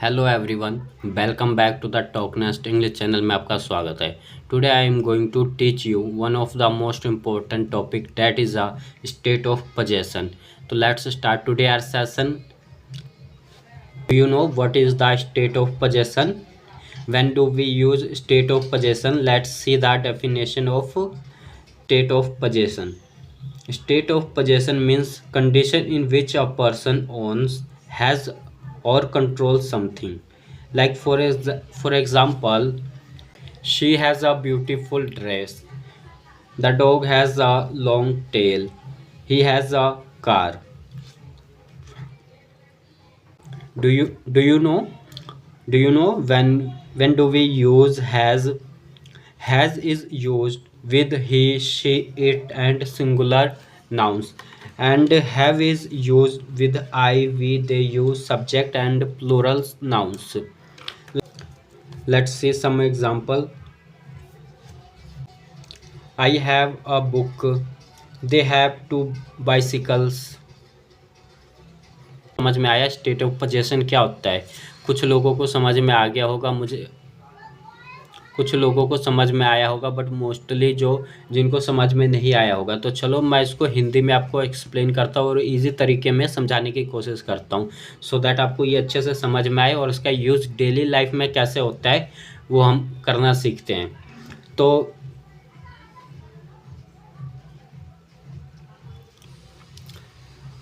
Hello everyone, welcome back to the Talknest English channel में आपका स्वागत है। Today I am going to teach you one of the most important topic that is a state of possession. तो let's start today our session. Do you know what is the state of possession? When do we use state of possession? Let's see the definition of state of possession. State of possession means condition in which a person owns, has or controls something. Like for example, she has a beautiful dress. The dog has a long tail. He has a car. Do you know? Do you know when do we use has? Has is used with he, she, it and singular nouns, and have is used with I, we, they, you, subject and plural nouns. Let's see some example. I have a book. They have two bicycles. समझ में आया state of possession क्या होता है? कुछ लोगों को समझ में आ गया होगा, कुछ लोगों को समझ में आया होगा, बट मोस्टली जिनको समझ में नहीं आया होगा। तो चलो मैं इसको हिंदी में आपको एक्सप्लेन करता हूँ और इजी तरीके में समझाने की कोशिश करता हूँ, सो दैट आपको ये अच्छे से समझ में आए और इसका यूज़ डेली लाइफ में कैसे होता है वो हम करना सीखते हैं। तो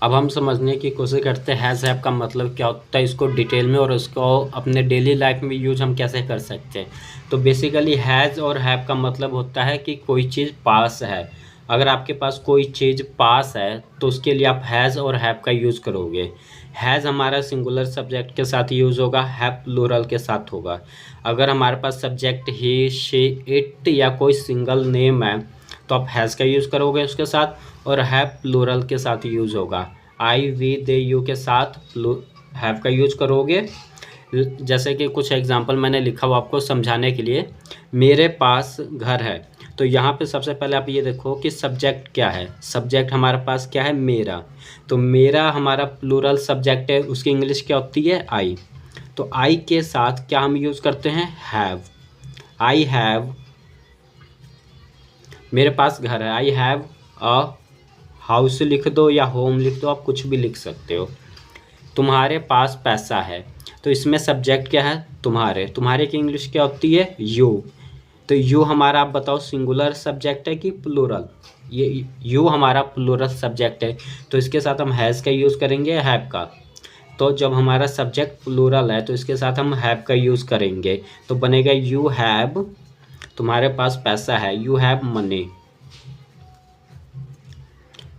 अब हम समझने की कोशिश करते हैं हैज़ हैव का मतलब क्या होता है इसको डिटेल में, और उसको अपने डेली लाइफ में यूज हम कैसे कर सकते हैं। तो बेसिकली हैज़ और हैव का मतलब होता है कि कोई चीज़ पास है। अगर आपके पास कोई चीज़ पास है तो उसके लिए आप हैज़ और हैव का यूज़ करोगे। हैज़ हमारा सिंगुलर सब्जेक्ट के साथ यूज़ होगा, हैव प्लूरल के साथ होगा। अगर हमारे पास सब्जेक्ट ही, शी, इट या कोई सिंगल नेम है तो आप हैज़ का यूज़ करोगे उसके साथ, और हैव प्लूरल के साथ यूज़ होगा। आई, वी, दे, यू के साथ हैव का यूज करोगे। जैसे कि कुछ एग्जांपल मैंने लिखा हुआ आपको समझाने के लिए। मेरे पास घर है, तो यहाँ पे सबसे पहले आप ये देखो कि सब्जेक्ट क्या है। सब्जेक्ट हमारे पास क्या है? मेरा। तो मेरा हमारा प्लूरल सब्जेक्ट है, उसकी इंग्लिश क्या होती है? आई। तो आई के साथ क्या हम यूज़ करते हैं? हैव। आई हैव, मेरे पास घर है, आई हैव अ हाउस लिख दो या होम लिख दो, आप कुछ भी लिख सकते हो। तुम्हारे पास पैसा है, तो इसमें सब्जेक्ट क्या है? तुम्हारे। तुम्हारे की इंग्लिश क्या होती है? यू। तो यू हमारा आप बताओ सिंगुलर सब्जेक्ट है कि प्लूरल? ये यू हमारा प्लूरल सब्जेक्ट है, तो इसके साथ हम हैज़ का यूज़ करेंगे, हैव का। तो जब हमारा सब्जेक्ट प्लूरल है तो इसके साथ हम हैव का यूज़ करेंगे, तो बनेगा यू हैव, तुम्हारे पास पैसा है, you have money.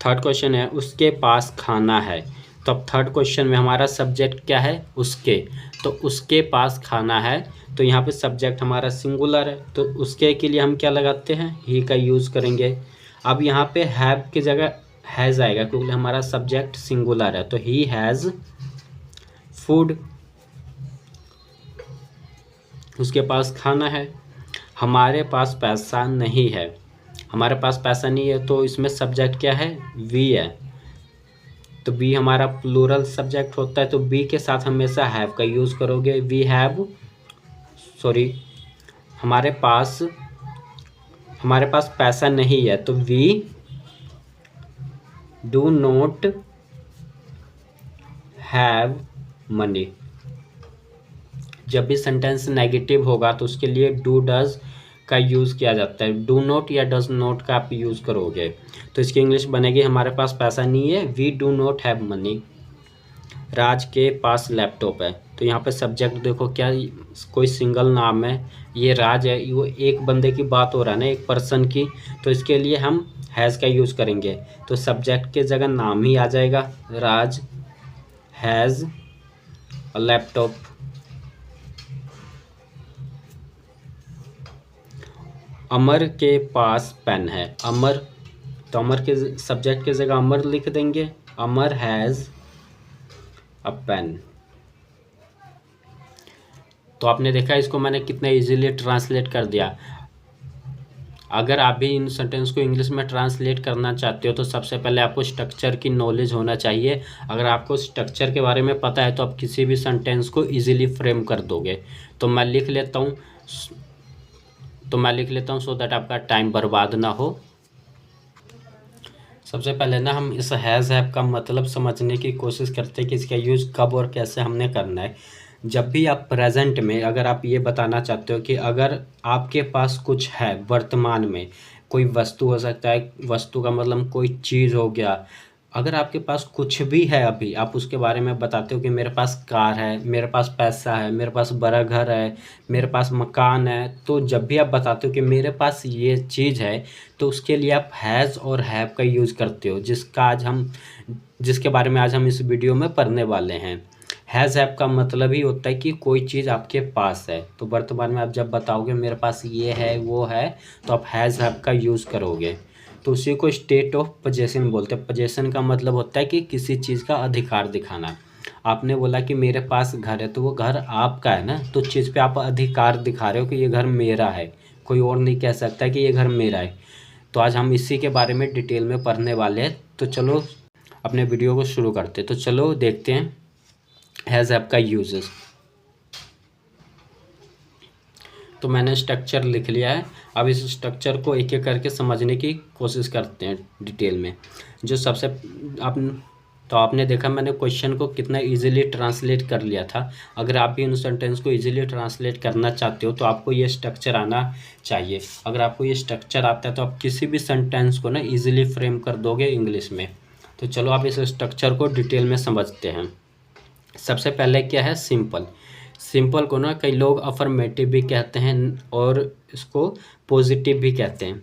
Third question है उसके पास खाना है, तो अब थर्ड क्वेश्चन में हमारा सब्जेक्ट क्या है? उसके। तो उसके पास खाना है, तो यहाँ पे सब्जेक्ट हमारा सिंगुलर है, तो उसके के लिए हम क्या लगाते हैं? ही का यूज़ करेंगे। अब यहाँ पे हैव की जगह हैज़ आएगा क्योंकि हमारा सब्जेक्ट सिंगुलर है, तो ही हैज़ फूड। उसके पास खाना है। हमारे पास पैसा नहीं है, हमारे पास पैसा नहीं है, तो इसमें सब्जेक्ट क्या है? वी है, तो बी हमारा प्लूरल सब्जेक्ट होता है, तो बी के साथ हमेशा हैव का यूज़ करोगे। वी हैव, सॉरी, हमारे पास पैसा नहीं है, तो we do not have money. जब भी सेंटेंस नेगेटिव होगा तो उसके लिए डू डज का यूज़ किया जाता है। डू नॉट या डज नॉट का आप यूज़ करोगे, तो इसकी इंग्लिश बनेगी हमारे पास पैसा नहीं है, we do not have money. Raj के पास लैपटॉप है, तो यहाँ पे सब्जेक्ट देखो क्या, कोई सिंगल नाम है, ये राज है, वो एक बंदे की बात हो रहा है ना, एक पर्सन की, तो इसके लिए हम हैज़ का यूज़ करेंगे, तो सब्जेक्ट के जगह नाम ही आ जाएगा। राज हैज़ अ लैपटॉप। अमर के पास पेन है, अमर, तो अमर के सब्जेक्ट के जगह अमर लिख देंगे। अमर हैज़ अ पेन। तो आपने देखा इसको मैंने कितना इजीली ट्रांसलेट कर दिया। अगर आप भी इन सेंटेंस को इंग्लिश में ट्रांसलेट करना चाहते हो तो सबसे पहले आपको स्ट्रक्चर की नॉलेज होना चाहिए। अगर आपको स्ट्रक्चर के बारे में पता है तो आप किसी भी सेंटेंस को इजीली फ्रेम कर दोगे। तो मैं लिख लेता हूँ सो दैट आपका टाइम बर्बाद ना हो। सबसे पहले ना हम इस हैज़ हैव का मतलब समझने की कोशिश करते हैं कि इसका यूज़ कब और कैसे हमने करना है। जब भी आप प्रेजेंट में अगर आप ये बताना चाहते हो कि अगर आपके पास कुछ है वर्तमान में, कोई वस्तु हो सकता है, वस्तु का मतलब कोई चीज़ हो गया, अगर आपके पास कुछ भी है अभी आप उसके बारे में बताते हो कि मेरे पास कार है, मेरे पास पैसा है, मेरे पास बड़ा घर है, मेरे पास मकान है, तो जब भी आप बताते हो कि मेरे पास ये चीज़ है तो उसके लिए आप हैज़ और हैव का यूज़ करते हो, जिसके बारे में आज हम इस वीडियो में पढ़ने वाले हैं। हैज़ हैव का मतलब ही होता है कि कोई चीज़ आपके पास है। तो वर्तमान में आप जब बताओगे मेरे पास ये है वो है तो आप हैज़ हैव का यूज़ करोगे। तो उसी को स्टेट ऑफ पोजेशन बोलते हैं। पोजेशन का मतलब होता है कि किसी चीज़ का अधिकार दिखाना। आपने बोला कि मेरे पास घर है तो वो घर आपका है ना, तो चीज़ पे आप अधिकार दिखा रहे हो कि ये घर मेरा है, कोई और नहीं कह सकता कि ये घर मेरा है। तो आज हम इसी के बारे में डिटेल में पढ़ने वाले हैं। तो चलो अपने वीडियो को शुरू करते हैं। तो चलो देखते हैं हैज़ हैव का यूजेस। तो मैंने स्ट्रक्चर लिख लिया है। अब इस स्ट्रक्चर को एक एक करके समझने की कोशिश करते हैं डिटेल में। जो सबसे आपने देखा मैंने क्वेश्चन को कितना इजीली ट्रांसलेट कर लिया था। अगर आप भी इन सेंटेंस को इजीली ट्रांसलेट करना चाहते हो तो आपको ये स्ट्रक्चर आना चाहिए। अगर आपको ये स्ट्रक्चर आता है तो आप किसी भी सेंटेंस को ना इजीली फ्रेम कर दोगे इंग्लिश में। तो चलो आप इस स्ट्रक्चर को डिटेल में समझते हैं। सबसे पहले क्या है, सिंपल। सिंपल को ना कई लोग अफर्मेटिव भी कहते हैं और इसको पॉजिटिव भी कहते हैं।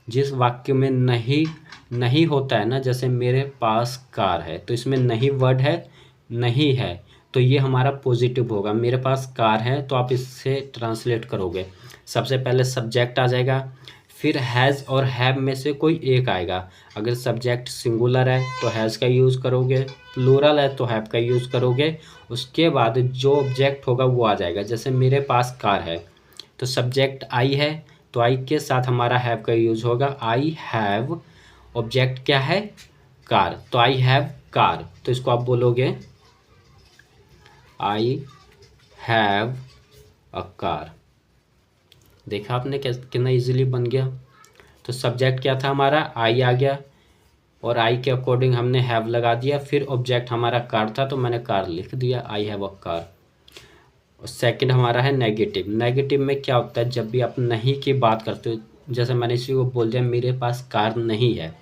जिस वाक्य में नहीं होता है ना, जैसे मेरे पास कार है तो इसमें नहीं वर्ड है, नहीं है, तो ये हमारा पॉजिटिव होगा। मेरे पास कार है तो आप इससे ट्रांसलेट करोगे। सबसे पहले सब्जेक्ट आ जाएगा, फिर हैज़ और हैव में से कोई एक आएगा। अगर सब्जेक्ट सिंगुलर है तो हैज़ का यूज़ करोगे, प्लूरल है तो हैव का यूज़ करोगे। उसके बाद जो ऑब्जेक्ट होगा वो आ जाएगा। जैसे मेरे पास कार है तो सब्जेक्ट आई है तो आई के साथ हमारा हैव का यूज़ होगा, आई हैव। ऑब्जेक्ट क्या है, कार, तो आई हैव कार। तो इसको आप बोलोगे आई हैव अ कार। देखा आपने कितना इजीली बन गया। तो सब्जेक्ट क्या था हमारा, आई आ गया और आई के अकॉर्डिंग हमने हैव लगा दिया। फिर ऑब्जेक्ट हमारा कार था तो मैंने कार लिख दिया, आई हैव अ कार। और सेकंड हमारा है नेगेटिव। नेगेटिव में क्या होता है, जब भी आप नहीं की बात करते हो, जैसे मैंने इसी को बोल दिया मेरे पास कार नहीं है,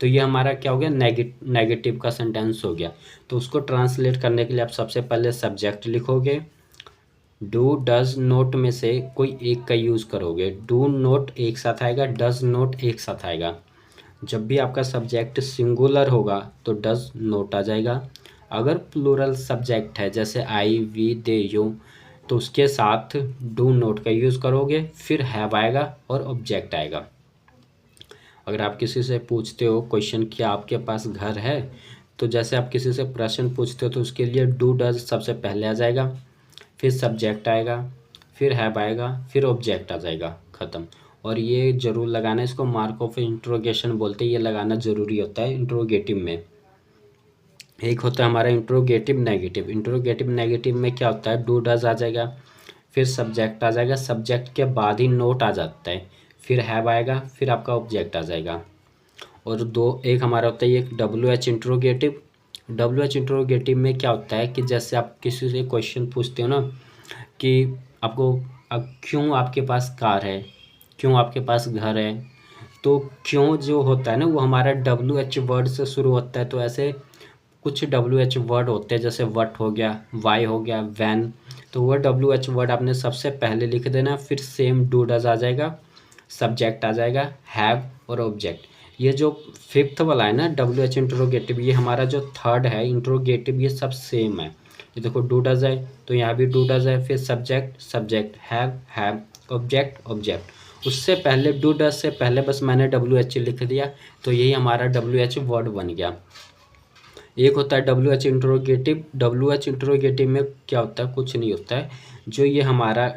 तो ये हमारा क्या हो गया, नेगेटिव का सेंटेंस हो गया। तो उसको ट्रांसलेट करने के लिए आप सबसे पहले सब्जेक्ट लिखोगे, डू डज नोट में से कोई एक का यूज़ करोगे। डू नोट एक साथ आएगा, डज नोट एक साथ आएगा। जब भी आपका सब्जेक्ट सिंगुलर होगा तो डज नोट आ जाएगा। अगर प्लूरल सब्जेक्ट है जैसे आई वी दे यू तो उसके साथ डू नोट का यूज़ करोगे, फिर हैव आएगा और ऑब्जेक्ट आएगा। अगर आप किसी से पूछते हो क्वेश्चन कि आपके पास घर है, तो जैसे आप किसी से प्रश्न पूछते हो तो उसके लिए डू डज सबसे पहले आ जाएगा, फिर सब्जेक्ट आएगा, फिर हैव आएगा, फिर ऑब्जेक्ट आ जाएगा, ख़त्म। और ये ज़रूर लगाना, इसको मार्क ऑफ इंट्रोगेशन बोलते हैं, ये लगाना ज़रूरी होता है इंट्रोगेटिव में। एक होता है हमारा इंट्रोगेटिव नेगेटिव। इंट्रोगेटिव नेगेटिव में क्या होता है, डू डज आ जाएगा, फिर सब्जेक्ट आ जाएगा, सब्जेक्ट के बाद ही नोट आ जाता है, फिर हैव आएगा, फिर आपका ऑब्जेक्ट आ जाएगा। और एक हमारा होता है एक W H interrogative. W H interrogative में क्या होता है कि जैसे आप किसी से क्वेश्चन पूछते हो ना कि आपको अब क्यों आपके पास कार है, क्यों आपके पास घर है, तो क्यों जो होता है ना वो हमारा डब्ल्यू एच वर्ड से शुरू होता है। तो ऐसे कुछ डब्ल्यू एच वर्ड होते हैं, जैसे वट हो गया, वाई हो गया, वैन, तो वो डब्ल्यू एच वर्ड आपने सबसे पहले लिख देना, फिर सेम डू डज आ जाएगा, सब्जेक्ट आ जाएगा, हैव और ऑब्जेक्ट। ये जो फिफ्थ वाला है ना डब्ल्यू एच इंट्रोगेटिव, ये हमारा जो थर्ड है इंट्रोगेटिव, ये सब सेम है। ये देखो डू डज है तो यहाँ भी डू डज है, फिर subject subject, have object object. उससे पहले डू डज से पहले बस मैंने डब्ल्यू एच लिख दिया, तो यही हमारा डब्ल्यू एच वर्ड बन गया। एक होता है W H interrogative. W H interrogative में क्या होता है, कुछ नहीं होता है। जो ये हमारा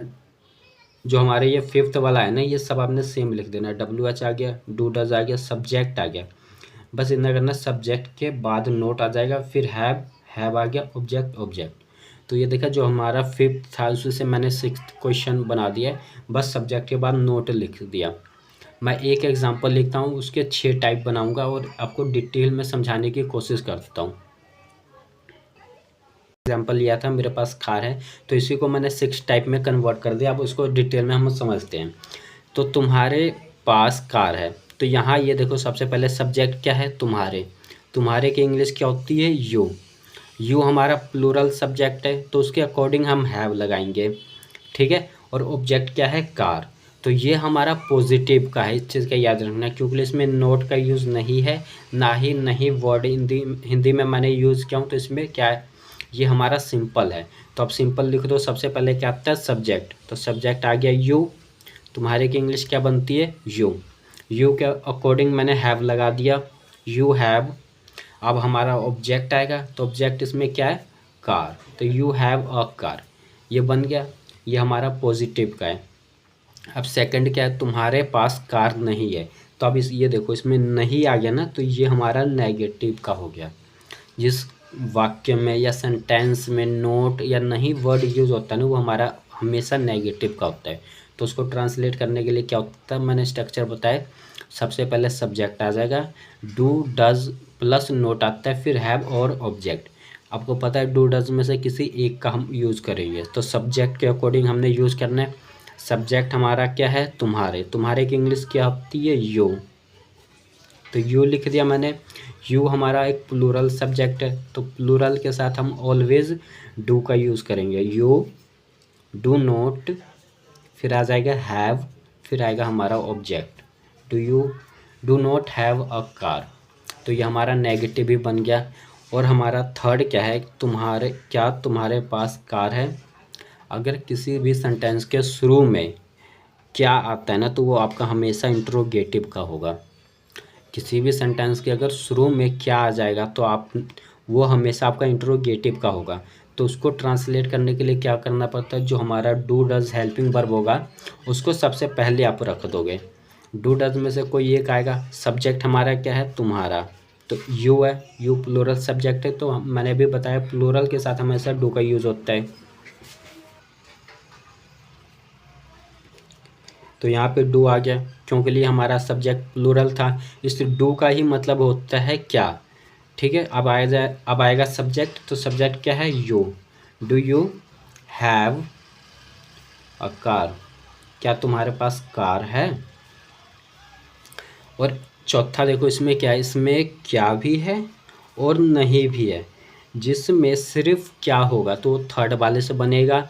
जो हमारे ये फिफ्थ वाला है ना, ये सब आपने सेम लिख देना। WH आ गया, डू डज आ गया, सब्जेक्ट आ गया, बस इतना करना। सब्जेक्ट के बाद नोट आ जाएगा, फिर हैव आ गया, ऑब्जेक्ट ऑब्जेक्ट। तो ये देखा जो हमारा फिफ्थ था उसी से मैंने सिक्स्थ क्वेश्चन बना दिया है, बस सब्जेक्ट के बाद नोट लिख दिया। मैं एक एग्जांपल लिखता हूँ, उसके 6 टाइप बनाऊंगा और आपको डिटेल में समझाने की कोशिश करता हूँ। एग्जांपल लिया था, मेरे पास कार है, तो इसी को मैंने 6 टाइप में कन्वर्ट कर दिया। अब उसको डिटेल में हम समझते हैं। तो तुम्हारे पास कार है, तो यहाँ ये देखो सबसे पहले सब्जेक्ट क्या है, तुम्हारे। तुम्हारे की इंग्लिश क्या होती है, यू। यू हमारा प्लूरल सब्जेक्ट है, तो उसके अकॉर्डिंग हम हैव लगाएंगे, ठीक है। और ऑब्जेक्ट क्या है, कार। तो ये हमारा पॉजिटिव का है, इस चीज़ का याद रखना, क्योंकि इसमें नोट का यूज़ नहीं है, ना ही नहीं वर्ड हिंदी में मैंने यूज़ किया हूँ। तो इसमें क्या है, ये हमारा सिंपल है। तो आप सिंपल लिख दो। सबसे पहले क्या आता है, सब्जेक्ट। तो सब्जेक्ट आ गया यू। तुम्हारे की इंग्लिश क्या बनती है, यू। यू के अकॉर्डिंग मैंने हैव लगा दिया, यू हैव। अब हमारा ऑब्जेक्ट आएगा, तो ऑब्जेक्ट इसमें क्या है, कार। तो यू हैव अ कार, ये बन गया। ये हमारा पॉजिटिव का है। अब सेकंड क्या है, तुम्हारे पास कार नहीं है। तो अब ये देखो इसमें नहीं आ गया ना, तो ये हमारा नेगेटिव का हो गया। जिस वाक्य में या सेंटेंस में नोट या नहीं वर्ड यूज होता है ना, वो हमारा हमेशा नेगेटिव का होता है। तो उसको ट्रांसलेट करने के लिए क्या होता है, मैंने स्ट्रक्चर बताया। सबसे पहले सब्जेक्ट आ जाएगा, डू डज प्लस नोट आता है, फिर हैव और ऑब्जेक्ट। आपको पता है डू डज में से किसी एक का हम यूज़ करेंगे, तो सब्जेक्ट के अकॉर्डिंग हमने यूज़ करना है। सब्जेक्ट हमारा क्या है, तुम्हारे। तुम्हारे की इंग्लिश क्या होती है, यू। तो यू लिख दिया मैंने। यू हमारा एक प्लूरल सब्जेक्ट है, तो प्लूरल के साथ हम ऑलवेज डू का यूज़ करेंगे। यू डू नोट, फिर आ जाएगा हैव, फिर आएगा हमारा object. Do you do not have a car, तो ये हमारा नेगेटिव ही बन गया। और हमारा थर्ड क्या है, तुम्हारे, क्या तुम्हारे पास कार है। अगर किसी भी सेंटेंस के शुरू में क्या आता है ना, तो वो आपका हमेशा इंट्रोगेटिव का होगा। किसी भी सेंटेंस के अगर शुरू में क्या आ जाएगा, तो आप वो हमेशा आपका इंट्रोगेटिव का होगा। तो उसको ट्रांसलेट करने के लिए क्या करना पड़ता है, जो हमारा डू डज हेल्पिंग वर्ब होगा, उसको सबसे पहले आप रख दोगे। डू डज में से कोई एक आएगा। सब्जेक्ट हमारा क्या है, तुम्हारा, तो यू है। यू प्लूरल सब्जेक्ट है, तो मैंने भी बताया प्लूरल के साथ हमेशा डू का यूज़ होता है। तो यहाँ पे डू आ गया, क्योंकि लिए हमारा सब्जेक्ट प्लूरल था। इस डू का ही मतलब होता है क्या, ठीक है। अब आएगा सब्जेक्ट, तो सब्जेक्ट क्या है, you. Do you have a car, क्या तुम्हारे पास कार है। और चौथा देखो इसमें क्या है, इसमें क्या भी है और नहीं भी है। जिसमें सिर्फ क्या होगा तो वो थर्ड वाले से बनेगा,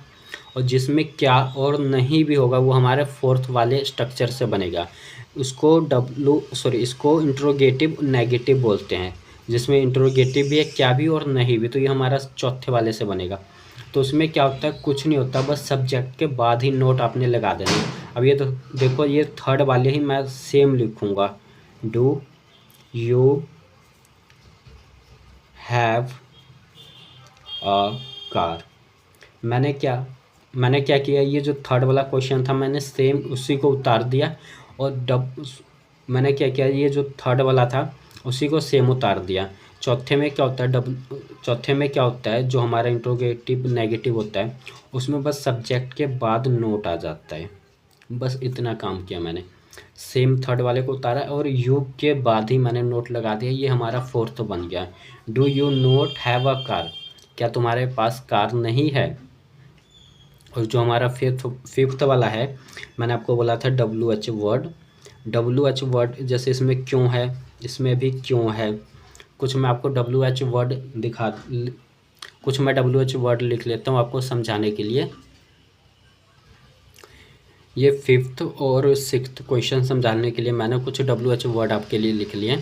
और जिसमें क्या और नहीं भी होगा वो हमारे फोर्थ वाले स्ट्रक्चर से बनेगा। इसको इंट्रोगेटिव नेगेटिव बोलते हैं, जिसमें इंट्रोगेटिव भी है, क्या भी और नहीं भी, तो ये हमारा चौथे वाले से बनेगा। तो उसमें क्या होता है, कुछ नहीं होता, बस सब्जेक्ट के बाद ही नोट आपने लगा देना। अब ये तो देखो, ये थर्ड वाले ही मैं सेम लिखूँगा, do you have a car. मैंने क्या किया, ये जो थर्ड वाला क्वेश्चन था मैंने सेम उसी को उतार दिया, और मैंने क्या किया, ये जो थर्ड वाला था उसी को सेम उतार दिया। चौथे में क्या होता है, चौथे में क्या होता है, जो हमारा इंट्रोगेटिव नेगेटिव होता है, उसमें बस सब्जेक्ट के बाद नोट आ जाता है। बस इतना काम किया मैंने, सेम थर्ड वाले को उतारा और यू के बाद ही मैंने नोट लगा दिया। ये हमारा फोर्थ बन गया। Do you note have a car, क्या तुम्हारे पास कार नहीं है। और जो हमारा फिफ्थ वाला है, मैंने आपको बोला था WH वर्ड। WH वर्ड जैसे इसमें क्यों है, इसमें भी क्यों है। कुछ मैं आपको WH वर्ड कुछ मैं WH वर्ड लिख लेता हूँ आपको समझाने के लिए। ये फिफ्थ और सिक्स्थ क्वेश्चन समझाने के लिए मैंने कुछ WH वर्ड आपके लिए लिख लिए।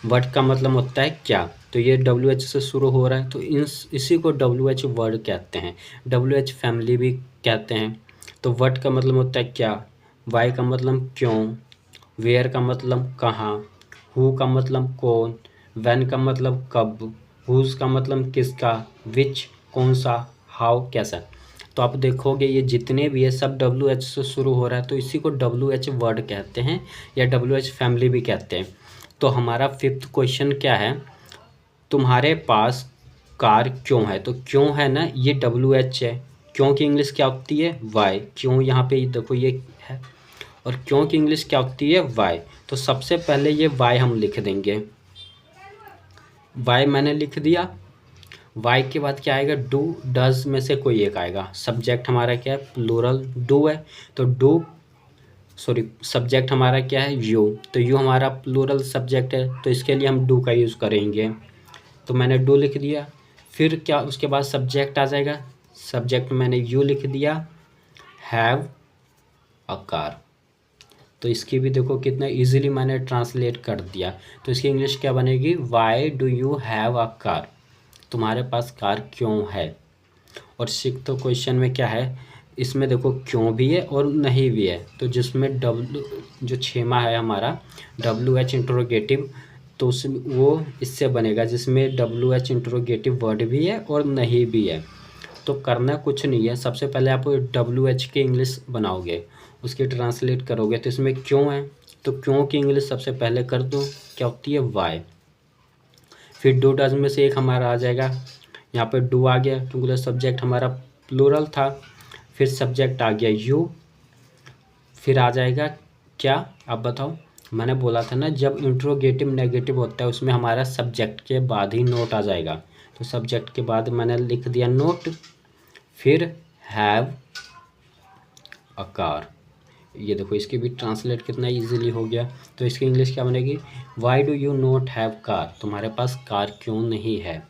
वर्ड का मतलब होता है क्या, तो ये WH से शुरू हो रहा है, तो इसी को WH वर्ड कहते हैं। WH फैमिली भी कहते हैं। तो वर्ड का मतलब होता है क्या, वाई का मतलब क्यों, वेयर का मतलब कहाँ, हु का मतलब कौन, व्हेन का मतलब कब, हुज का मतलब किसका, विच कौन सा, हाउ कैसा। तो आप देखोगे ये जितने भी है सब WH से शुरू हो रहा है, तो इसी को WH वर्ड कहते हैं या WH फैमिली भी कहते हैं। तो हमारा 5th क्वेश्चन क्या है, तुम्हारे पास कार क्यों है। तो क्यों है ना, ये WH है, क्यों की इंग्लिश क्या होती है वाई, क्यों यहाँ पे देखो ये है, और क्यों की इंग्लिश क्या होती है वाई। तो सबसे पहले ये वाई हम लिख देंगे, वाई मैंने लिख दिया। वाई के बाद क्या आएगा, डू डज में से कोई एक आएगा। सब्जेक्ट हमारा क्या है, प्लूरल डू है, तो डू सॉरी सब्जेक्ट हमारा क्या है यू, तो यू हमारा प्लूरल सब्जेक्ट है, तो इसके लिए हम डू का यूज़ करेंगे। तो मैंने डू लिख दिया। फिर क्या उसके बाद सब्जेक्ट आ जाएगा, सब्जेक्ट मैंने यू लिख दिया, हैव अ कार। तो इसकी भी देखो कितना इजीली मैंने ट्रांसलेट कर दिया। तो इसकी इंग्लिश क्या बनेगी, why do you have a car, तुम्हारे पास कार क्यों है। और 6th क्वेश्चन में क्या है, इसमें देखो क्यों भी है और नहीं भी है, तो जिसमें जो छेमा है हमारा WH इंट्रोगेटिव, तो उसमें वो इससे बनेगा जिसमें WH इंट्रोगेटिव वर्ड भी है और नहीं भी है। तो करना कुछ नहीं है, सबसे पहले आप WH की इंग्लिश बनाओगे, उसकी ट्रांसलेट करोगे। तो इसमें क्यों है, तो क्यों की इंग्लिश सबसे पहले कर दो, क्या होती है वाई। फिर डू डज में से एक हमारा आ जाएगा, यहाँ पे डू आ गया क्योंकि सब्जेक्ट हमारा प्लूरल था। फिर सब्जेक्ट आ गया यू, फिर आ जाएगा क्या, आप बताओ। मैंने बोला था ना जब इंट्रोगेटिव नेगेटिव होता है उसमें हमारा सब्जेक्ट के बाद ही नोट आ जाएगा, तो सब्जेक्ट के बाद मैंने लिख दिया नोट। फिर हैव अ कार, ये देखो इसकी भी ट्रांसलेट कितना इजीली हो गया। तो इसकी इंग्लिश क्या बनेगी, why do you not have car, तुम्हारे पास कार क्यों नहीं है।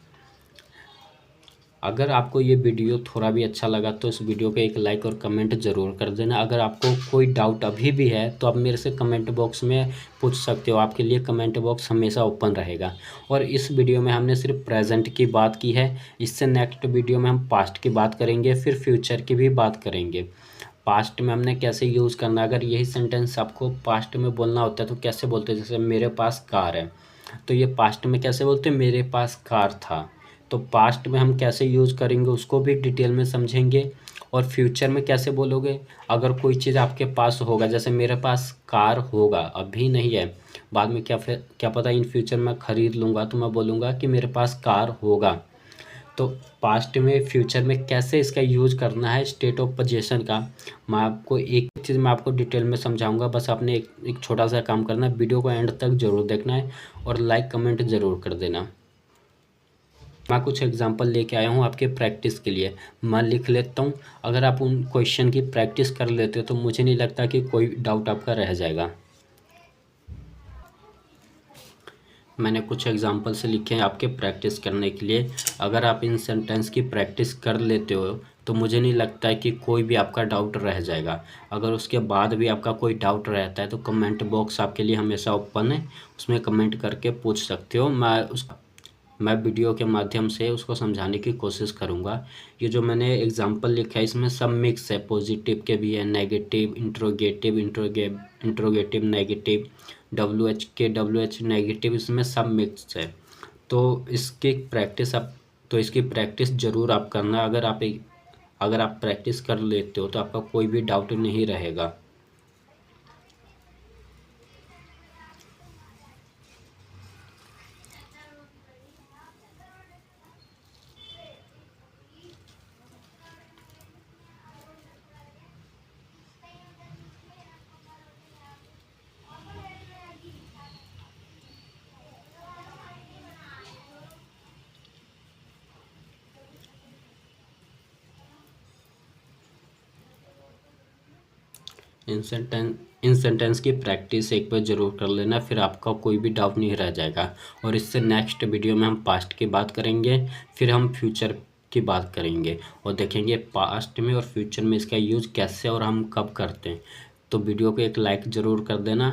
अगर आपको ये वीडियो थोड़ा भी अच्छा लगा तो इस वीडियो पे एक लाइक और कमेंट ज़रूर कर देना। अगर आपको कोई डाउट अभी भी है तो आप मेरे से कमेंट बॉक्स में पूछ सकते हो, आपके लिए कमेंट बॉक्स हमेशा ओपन रहेगा। और इस वीडियो में हमने सिर्फ प्रेजेंट की बात की है, इससे नेक्स्ट वीडियो में हम पास्ट की बात करेंगे, फिर फ्यूचर की भी बात करेंगे। पास्ट में हमने कैसे यूज़ करना, अगर यही सेंटेंस आपको पास्ट में बोलना होता है तो कैसे बोलते हैं, जैसे मेरे पास कार है, तो ये पास्ट में कैसे बोलते हैं, मेरे पास कार था। तो पास्ट में हम कैसे यूज़ करेंगे उसको भी डिटेल में समझेंगे। और फ्यूचर में कैसे बोलोगे, अगर कोई चीज़ आपके पास होगा, जैसे मेरे पास कार होगा, अभी नहीं है, बाद में क्या पता इन फ्यूचर में ख़रीद लूँगा, तो मैं बोलूँगा कि मेरे पास कार होगा। तो पास्ट में फ्यूचर में कैसे इसका यूज़ करना है, स्टेट ऑफ पोजीशन का, मैं आपको एक चीज़ मैं आपको डिटेल में समझाऊंगा। बस आपने एक छोटा सा काम करना है, वीडियो को एंड तक ज़रूर देखना है और लाइक कमेंट ज़रूर कर देना। मैं कुछ एग्जांपल लेके आया हूँ आपके प्रैक्टिस के लिए, मैं लिख लेता हूँ। अगर आप उन क्वेश्चन की प्रैक्टिस कर लेते हो तो मुझे नहीं लगता कि कोई डाउट आपका रह जाएगा। मैंने कुछ एग्जांपल से लिखे हैं आपके प्रैक्टिस करने के लिए। अगर आप इन सेंटेंस की प्रैक्टिस कर लेते हो तो मुझे नहीं लगता है कि कोई भी आपका डाउट रह जाएगा। अगर उसके बाद भी आपका कोई डाउट रहता है तो कमेंट बॉक्स आपके लिए हमेशा ओपन है, उसमें कमेंट करके पूछ सकते हो। मैं वीडियो के माध्यम से उसको समझाने की कोशिश करूँगा। ये जो मैंने एग्जांपल लिखा है इसमें सब मिक्स है, पॉजिटिव के भी है, negative, interrogative negative, WH negative, इसमें सब मिक्स है। तो इसकी प्रैक्टिस ज़रूर आप करना। अगर आप प्रैक्टिस कर लेते हो तो आपका कोई भी डाउट नहीं रहेगा। इन सेंटेंस की प्रैक्टिस एक बार ज़रूर कर लेना, फिर आपका कोई भी डाउट नहीं रह जाएगा। और इससे नेक्स्ट वीडियो में हम पास्ट की बात करेंगे, फिर हम फ्यूचर की बात करेंगे और देखेंगे पास्ट में और फ्यूचर में इसका यूज़ कैसे और हम कब करते हैं। तो वीडियो को एक लाइक ज़रूर कर देना